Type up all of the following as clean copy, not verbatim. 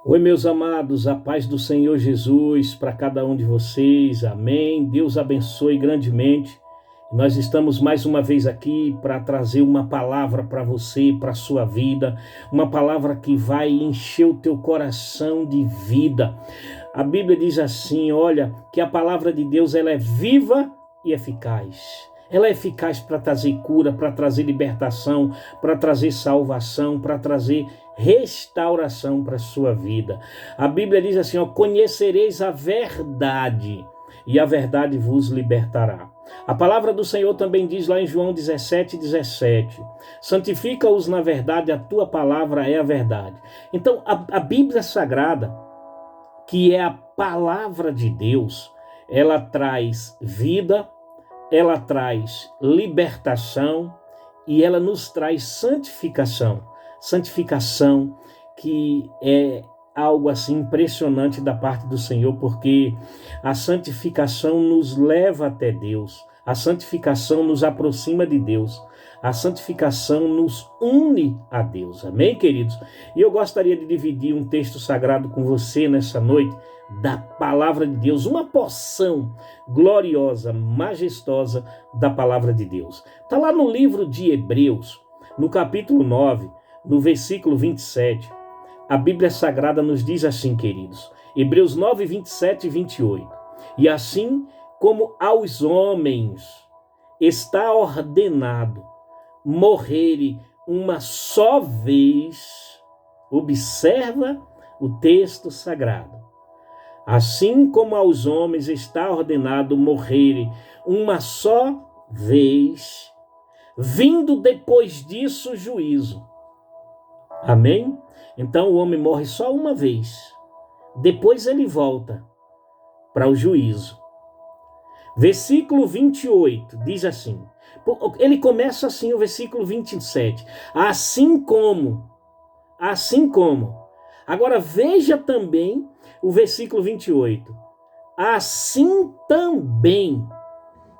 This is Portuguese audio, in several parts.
Oi, meus amados, a paz do Senhor Jesus para cada um de vocês, amém. Deus abençoe grandemente. Nós estamos mais uma vez aqui para trazer uma palavra para você, para a sua vida, uma palavra que vai encher o teu coração de vida. A Bíblia diz assim, olha, que a palavra de Deus ela é viva e eficaz. Ela é eficaz para trazer cura, para trazer libertação, para trazer salvação, para trazer restauração para a sua vida. A Bíblia diz assim, ó, conhecereis a verdade e a verdade vos libertará. A palavra do Senhor também diz lá em João 17:17, santifica-os na verdade, a tua palavra é a verdade. Então, a Bíblia Sagrada, que é a palavra de Deus, ela traz vida, ela traz libertação e ela nos traz santificação. Santificação que é algo assim impressionante da parte do Senhor, porque a santificação nos leva até Deus. A santificação nos aproxima de Deus. A santificação nos une a Deus. Amém, queridos? E eu gostaria de dividir um texto sagrado com você nessa noite, da palavra de Deus, uma porção gloriosa, majestosa da palavra de Deus. Está lá no livro de Hebreus, no capítulo 9, no versículo 27. A Bíblia Sagrada nos diz assim, queridos, Hebreus 9, 27 e 28. E assim como aos homens está ordenado morrerem uma só vez, observa o texto sagrado. Assim como aos homens está ordenado morrerem uma só vez, vindo depois disso o juízo. Amém? Então o homem morre só uma vez. Depois ele volta para o juízo. Versículo 28 diz assim. Ele começa assim o versículo 27. Assim como. Agora veja também o versículo 28. Assim também.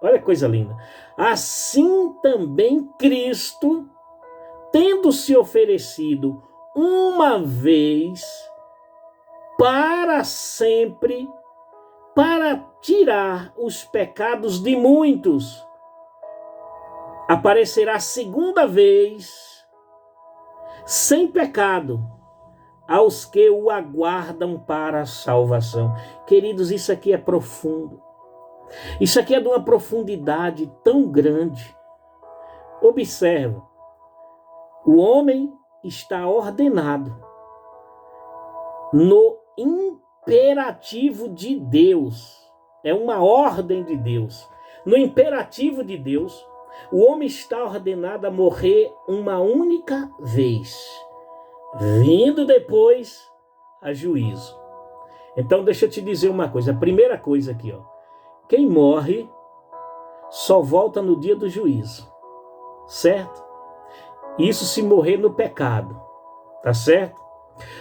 Olha que coisa linda. Assim também Cristo, tendo se oferecido uma vez para sempre, para tirar os pecados de muitos, aparecerá segunda vez, sem pecado, aos que o aguardam para a salvação. Queridos, isso aqui é profundo. Isso aqui é de uma profundidade tão grande. Observa, o homem está ordenado no imperativo de Deus. É uma ordem de Deus. No imperativo de Deus, o homem está ordenado a morrer uma única vez, vindo depois a juízo. Então deixa eu te dizer uma coisa, a primeira coisa aqui, ó. Quem morre só volta no dia do juízo, certo? Isso se morrer no pecado, tá certo?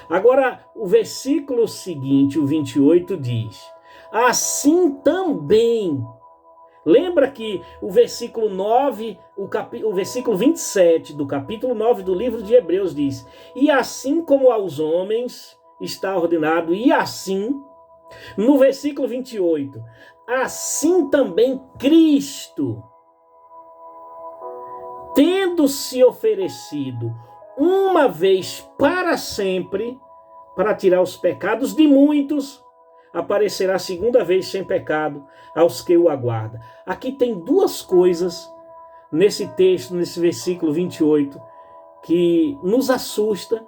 Agora, o versículo seguinte, o 28, diz, assim também. Lembra que o versículo 9, o versículo 27 do capítulo 9 do livro de Hebreus diz, e assim como aos homens está ordenado, e assim, no versículo 28, assim também Cristo, tendo se oferecido uma vez para sempre, para tirar os pecados de muitos, aparecerá segunda vez sem pecado aos que o aguardam. Aqui tem duas coisas nesse texto, nesse versículo 28, que nos assusta.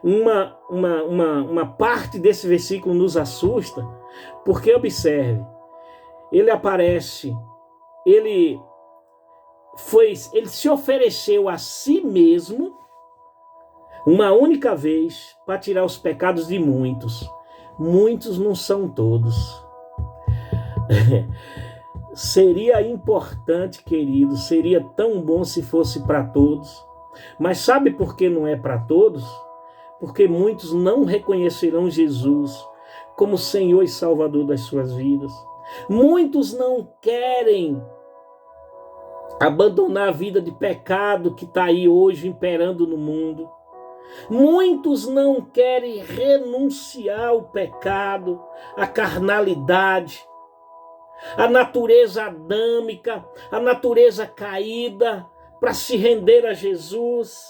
Uma parte desse versículo nos assusta, porque observe, ele aparece, ele se ofereceu a si mesmo uma única vez para tirar os pecados de muitos. Muitos não são todos. Seria importante, querido, seria tão bom se fosse para todos. Mas sabe por que não é para todos? Porque muitos não reconhecerão Jesus como Senhor e Salvador das suas vidas. Muitos não querem abandonar a vida de pecado que está aí hoje imperando no mundo. Muitos não querem renunciar ao pecado, à carnalidade, à natureza adâmica, à natureza caída, para se render a Jesus.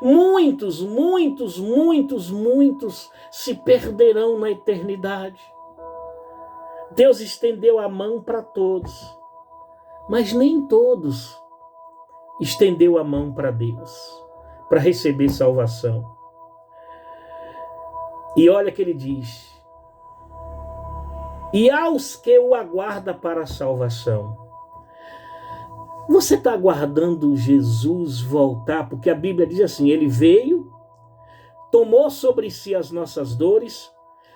Muitos se perderão na eternidade. Deus estendeu a mão para todos, mas nem todos estendeu a mão para Deus, para receber salvação. E olha que ele diz: e aos que o aguardam para a salvação. Você está aguardando Jesus voltar? Porque a Bíblia diz assim: ele veio, tomou sobre si as nossas dores,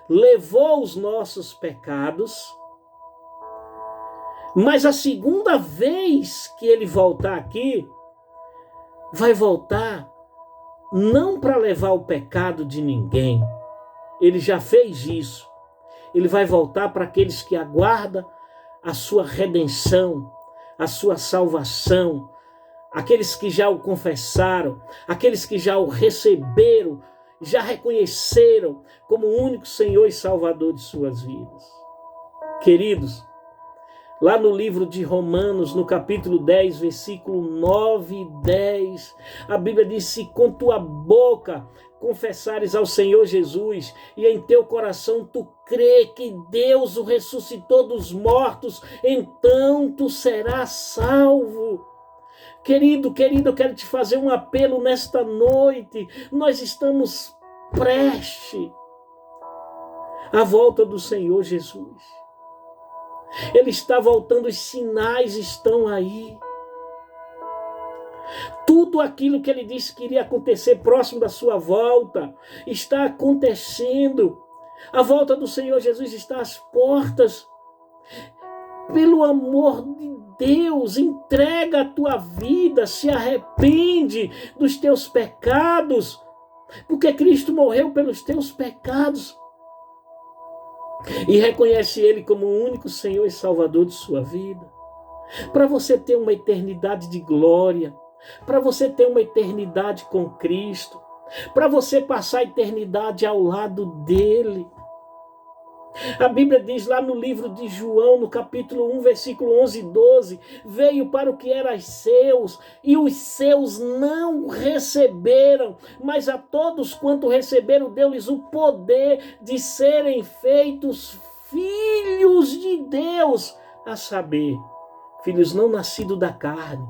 levou os nossos pecados, mas a segunda vez que ele voltar aqui, vai voltar não para levar o pecado de ninguém. Ele já fez isso. Ele vai voltar para aqueles que aguardam a sua redenção, a sua salvação, aqueles que já o confessaram, aqueles que já o receberam, já reconheceram como o único Senhor e Salvador de suas vidas. Queridos, lá no livro de Romanos, no capítulo 10, versículo 9 e 10, a Bíblia diz: se com tua boca confessares ao Senhor Jesus e em teu coração tu crê que Deus o ressuscitou dos mortos, então tu serás salvo. Querido, eu quero te fazer um apelo nesta noite. Nós estamos prestes à volta do Senhor Jesus. Ele está voltando, os sinais estão aí. Tudo aquilo que ele disse que iria acontecer próximo da sua volta está acontecendo. A volta do Senhor Jesus está às portas. Pelo amor de Deus, entrega a tua vida, se arrepende dos teus pecados, porque Cristo morreu pelos teus pecados. E reconhece Ele como o único Senhor e Salvador de sua vida. Para você ter uma eternidade de glória, para você ter uma eternidade com Cristo, para você passar a eternidade ao lado dele. A Bíblia diz lá no livro de João, no capítulo 1, versículo 11 e 12, veio para o que era seus, e os seus não o receberam, mas a todos quanto receberam, deu-lhes o poder de serem feitos filhos de Deus, a saber, filhos não nascidos da carne,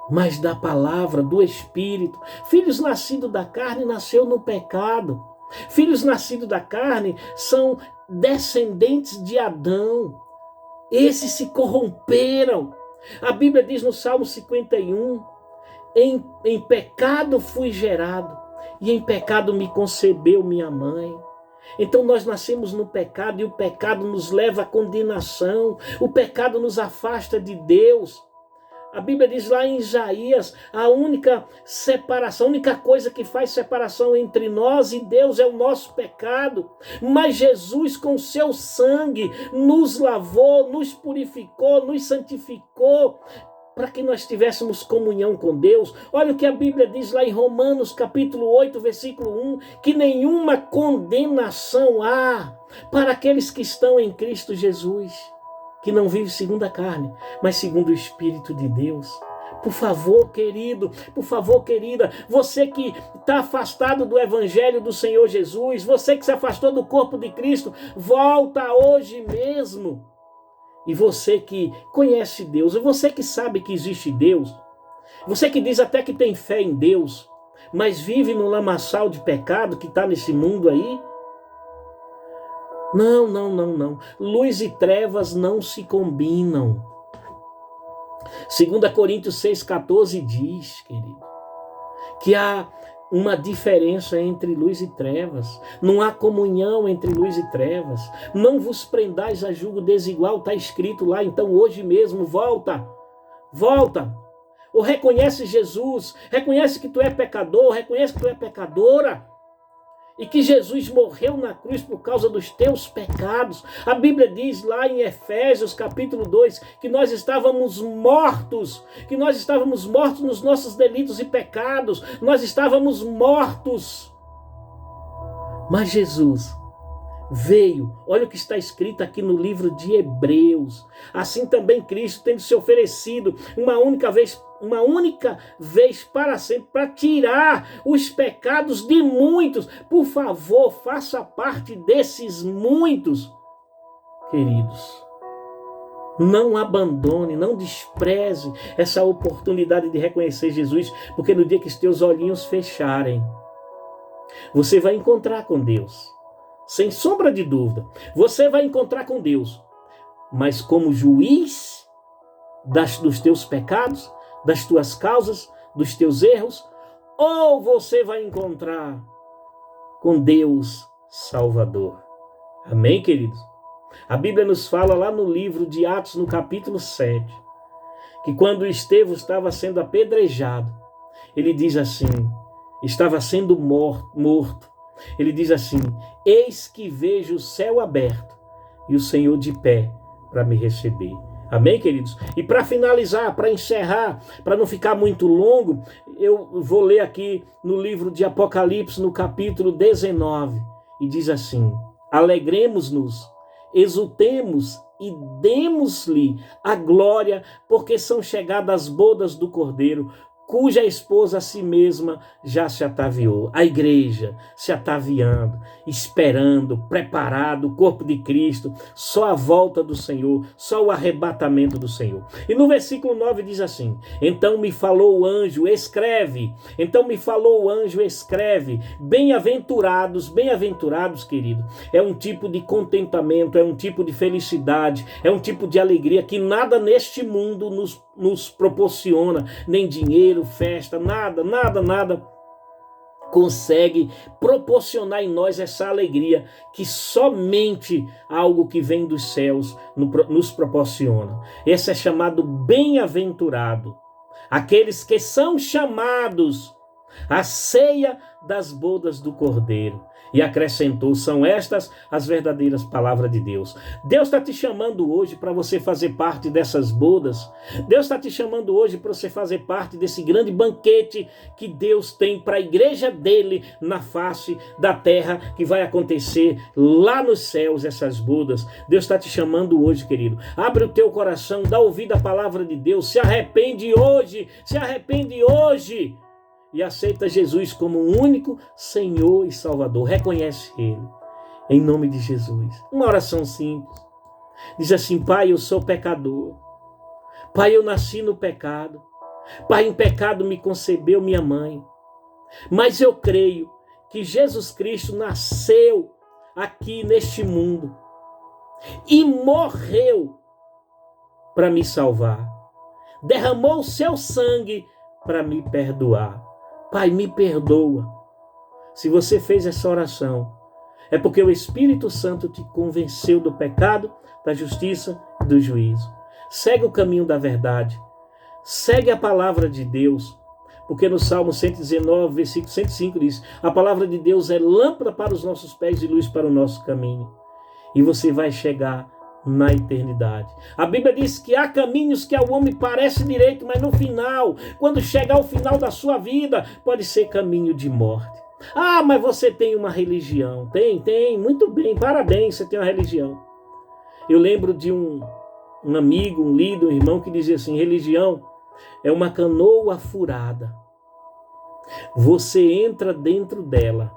mas da palavra, do Espírito. Filhos nascidos da carne nasceu no pecado. Filhos nascidos da carne são descendentes de Adão. Esses se corromperam. A Bíblia diz no Salmo 51, em pecado fui gerado, e em pecado me concebeu minha mãe. Então nós nascemos no pecado, e o pecado nos leva à condenação. O pecado nos afasta de Deus. A Bíblia diz lá em Isaías, a única separação, a única coisa que faz separação entre nós e Deus é o nosso pecado. Mas Jesus, com seu sangue, nos lavou, nos purificou, nos santificou, para que nós tivéssemos comunhão com Deus. Olha o que a Bíblia diz lá em Romanos, capítulo 8, versículo 1, que nenhuma condenação há para aqueles que estão em Cristo Jesus, que não vive segundo a carne, mas segundo o Espírito de Deus. Por favor, querido, por favor, querida, você que está afastado do Evangelho do Senhor Jesus, você que se afastou do corpo de Cristo, volta hoje mesmo. E você que conhece Deus, e você que sabe que existe Deus, você que diz até que tem fé em Deus, mas vive no lamaçal de pecado que está nesse mundo aí, não. Luz e trevas não se combinam. 2 Coríntios 6,14 diz, querido, que há uma diferença entre luz e trevas. Não há comunhão entre luz e trevas. Não vos prendais a julgo desigual, está escrito lá. Então hoje mesmo, volta. Ou reconhece Jesus, reconhece que tu é pecador, reconhece que tu é pecadora. e que Jesus morreu na cruz por causa dos teus pecados. A Bíblia diz lá em Efésios capítulo 2 que nós estávamos mortos nos nossos delitos e pecados, nós estávamos mortos. Mas Jesus veio, olha o que está escrito aqui no livro de Hebreus. Assim também Cristo, tendo se oferecido uma única vez para sempre, para tirar os pecados de muitos. Por favor, faça parte desses muitos. Queridos, não abandone, não despreze essa oportunidade de reconhecer Jesus, porque no dia que os teus olhinhos fecharem, você vai encontrar com Deus. Sem sombra de dúvida, você vai encontrar com Deus, mas como juiz dos teus pecados, das tuas causas, dos teus erros, ou você vai encontrar com Deus Salvador. Amém, queridos? A Bíblia nos fala lá no livro de Atos, no capítulo 7, que quando Estevão estava sendo apedrejado, ele diz assim, estava sendo morto. Ele diz assim: eis que vejo o céu aberto e o Senhor de pé para me receber. Amém, queridos? E para finalizar, para encerrar, para não ficar muito longo, eu vou ler aqui no livro de Apocalipse, no capítulo 19, e diz assim: alegremos-nos, exultemos e demos-lhe a glória, porque são chegadas as bodas do Cordeiro, cuja esposa a si mesma já se ataviou. A igreja se ataviando, esperando, preparado, o corpo de Cristo, só a volta do Senhor, só o arrebatamento do Senhor. E no versículo 9 diz assim: então me falou o anjo, escreve. Então me falou o anjo, escreve. Bem-aventurados, bem-aventurados, querido. É um tipo de contentamento, é um tipo de felicidade, é um tipo de alegria que nada neste mundo nos proporciona, nem dinheiro, festa, nada consegue proporcionar em nós essa alegria que somente algo que vem dos céus nos proporciona. Esse é chamado bem-aventurado. Aqueles que são chamados à ceia das bodas do Cordeiro. E acrescentou: são estas as verdadeiras palavras de Deus. Deus está te chamando hoje para você fazer parte dessas bodas. Deus está te chamando hoje para você fazer parte desse grande banquete que Deus tem para a igreja dele na face da terra, que vai acontecer lá nos céus, essas bodas. Deus está te chamando hoje, querido. Abre o teu coração, dá ouvido à palavra de Deus, se arrepende hoje, e aceita Jesus como o único Senhor e Salvador. Reconhece Ele, em nome de Jesus. Uma oração simples. Diz assim: Pai, eu sou pecador. Pai, eu nasci no pecado. Pai, em pecado me concebeu minha mãe. Mas eu creio que Jesus Cristo nasceu aqui neste mundo e morreu para me salvar. Derramou o seu sangue para me perdoar. Pai, me perdoa. Se você fez essa oração, é porque o Espírito Santo te convenceu do pecado, da justiça e do juízo. Segue o caminho da verdade. Segue a palavra de Deus. Porque no Salmo 119, versículo 105 diz: a palavra de Deus é lâmpada para os nossos pés e luz para o nosso caminho. E você vai chegar na eternidade. A Bíblia diz que há caminhos que ao homem parece direito, mas no final, quando chegar ao final da sua vida, pode ser caminho de morte. Ah, mas você tem uma religião. Tem, muito bem, parabéns, você tem uma religião. Eu lembro de um amigo, um líder, um irmão que dizia assim: religião é uma canoa furada. Você entra dentro dela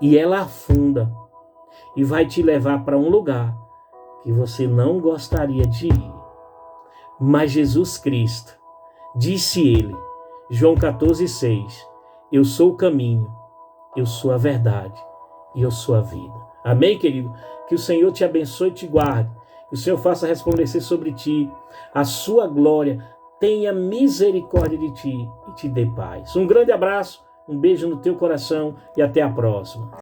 e ela afunda e vai te levar para um lugar que você não gostaria de ir. Mas Jesus Cristo, disse ele, João 14,6, eu sou o caminho, eu sou a verdade e eu sou a vida. Amém, querido? Que o Senhor te abençoe e te guarde. Que o Senhor faça resplandecer sobre ti a sua glória, tenha misericórdia de ti e te dê paz. Um grande abraço, um beijo no teu coração e até a próxima.